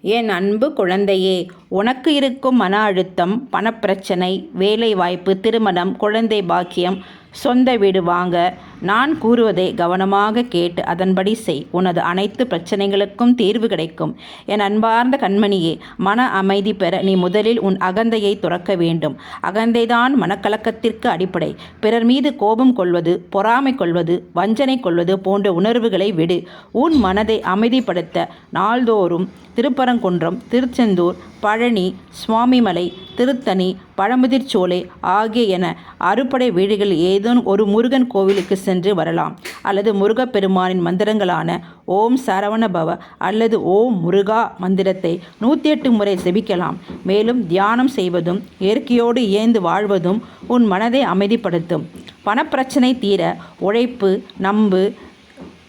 என் அன்பு குழந்தையே, உனக்கு இருக்கும் மன அழுத்தம், பணப்பிரச்சனை, வேலைவாய்ப்பு, திருமணம், குழந்தை பாக்கியம், சொந்த வீடு வாங்க நான் கூறுவதை கவனமாக கேட்டு அதன்படி செய். உனது அனைத்து பிரச்சனைகளுக்கும் தீர்வு கிடைக்கும். என் அன்பார்ந்த கண்மணியே, மன அமைதி பெற நீ முதலில் உன் அகந்தையை துறக்க வேண்டும். அகந்தைதான் மனக்கலக்கத்திற்கு அடிப்படை. பிறர் மீது கோபம் கொள்வது, பொறாமை கொள்வது, வஞ்சனை கொள்வது போன்ற உணர்வுகளை விடு. உன் மனதை அமைதிப்படுத்த நாள்தோறும் திருப்பரங்குன்றம், திருச்செந்தூர், பழனி, சுவாமிமலை, திருத்தணி, பழமுதிர்ச்சோலை ஆகிய என அறுபடை வீடுகள் ஏதேனும் ஒரு முருகன் கோவிலுக்கு சென்று வரலாம். அல்லது முருகப்பெருமானின் மந்திரங்களான ஓம் சரவண பவ அல்லது ஓம் முருகா மந்திரத்தை 108 முறை ஜெபிக்கலாம். மேலும் தியானம் செய்வதும் இயற்கையோடு இயைந்து வாழ்வதும் உன் மனதை அமைதிப்படுத்தும். பணப்பிரச்சனை தீர உழைப்பு, நம்பு,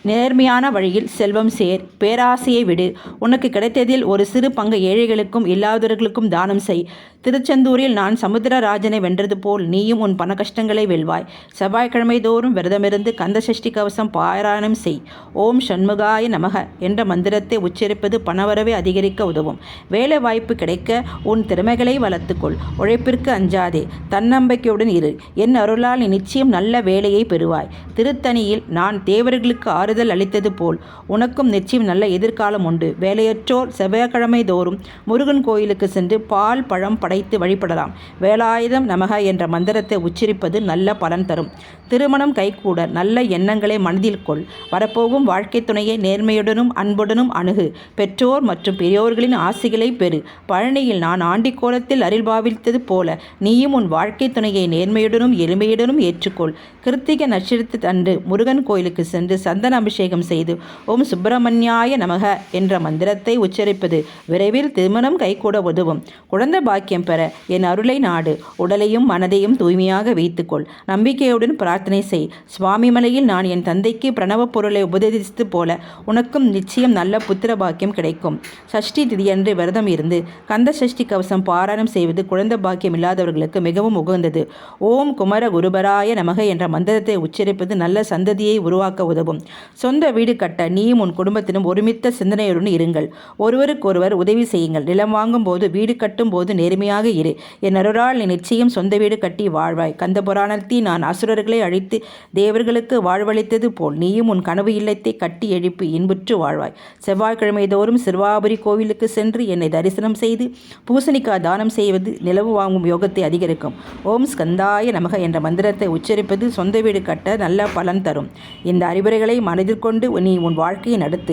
நேர்மையான வழியில் செல்வம் சேர், பேராசையை விடு. உனக்கு கிடைத்ததில் ஒரு சிறு பங்கு ஏழைகளுக்கும் இல்லாதவர்களுக்கும் தானம் செய். திருச்செந்தூரில் நான் சமுத்திரராஜனை வென்றது போல் நீயும் உன் பண கஷ்டங்களை வெல்வாய். செவ்வாய்க்கிழமை தோறும் விரதமிருந்து கந்தசஷ்டி கவசம் பாராயணம் செய். ஓம் சண்முகாய நமக என்ற மந்திரத்தை உச்சரிப்பது பணவரவை அதிகரிக்க உதவும். வேலை வாய்ப்பு கிடைக்க உன் திறமைகளை வளர்த்துக்கொள். உழைப்பிற்கு அஞ்சாதே, தன்னம்பிக்கையுடன் இரு. என் அருளால் நீ நிச்சயம் நல்ல வேலையை பெறுவாய். திருத்தணியில் நான் தேவர்களுக்கு ஆறுதல் அளித்தது போல் உனக்கும் நிச்சயம் நல்ல எதிர்காலம் உண்டு. வேலையற்றோர் செவ்வாய்க்கிழமை தோறும் முருகன் கோயிலுக்கு சென்று பால் பழம் படைத்து வழிபடலாம். வேலாயுதம் நமக என்ற மந்திரத்தை உச்சரிப்பது நல்ல பலன் தரும். திருமணம் கைகூட நல்ல எண்ணங்களை மனதில் கொள். வரப்போகும் வாழ்க்கை துணையை நேர்மையுடனும் அன்புடனும் அணுகு. பெற்றோர் மற்றும் பெரியோர்களின் ஆசைகளை பெறு. பழனியில் நான் ஆண்டி கோலத்தில் அருள்பாவித்தது போல நீயும் உன் வாழ்க்கை துணையை நேர்மையுடனும் எளிமையுடனும் ஏற்றுக்கொள். கிருத்திகை நட்சத்திர அன்று முருகன் கோயிலுக்கு சென்று சந்தன அபிஷேகம் செய்து ஓம் சுப்பிரமணியாய நமக என்ற மந்திரத்தை உச்சரிப்பது விரைவில் திருமணம் கைகூட உதவும். குழந்தை பாக்கியம் பெற என் அருளை நாடு. உடலையும் மனதையும் தூய்மையாக வைத்துக்கொள். நம்பிக்கையுடன் பிரார்த்தனை செய். சுவாமிமலையில் நான் என் தந்தைக்கு பிரணவ பொருளை உபதேசித்தது போல உனக்கும் நிச்சயம் நல்ல புத்திர பாக்கியம் கிடைக்கும். சஷ்டி திதியன்று விரதம் இருந்து கந்த சஷ்டி கவசம் பாராயணம் செய்வது குழந்தை பாக்கியம் இல்லாதவர்களுக்கு மிகவும் உகந்தது. ஓம் குமர குருபராய நமக என்ற மந்திரத்தை உச்சரிப்பது நல்ல சந்ததியை உருவாக்க உதவும். சொந்த வீடு கட்ட நீயும் உன் குடும்பத்திலும் ஒருமித்த சிந்தனையுடன் இருங்கள். ஒருவருக்கொருவர் உதவி செய்யுங்கள். நிலம் வாங்கும் போது, வீடு கட்டும் போது நேர்மையாக இரு. என் அருளால் நீ நிச்சயம் சொந்த வீடு கட்டி வாழ்வாய். கந்த புராணத்தில் நான் அசுரர்களை அழித்து தேவர்களுக்கு வாழ்வளித்தது போல் நீயும் உன் கனவு இல்லத்தை கட்டி எழுப்பி இன்புற்று வாழ்வாய். செவ்வாய்க்கிழமை தோறும் சிறுவாபுரி கோவிலுக்கு சென்று என்னை தரிசனம் செய்து பூசணிக்காய் தானம் செய்வது நிலவு வாங்கும் யோகத்தை அதிகரிக்கும். ஓம் ஸ்கந்தாய நமக என்ற மந்திரத்தை உச்சரிப்பது சொந்த வீடு கட்ட நல்ல பலன் தரும். இந்த அறிவுரைகளை மனதிற்கொண்டு நீ உன் வாழ்க்கையை நடத்து.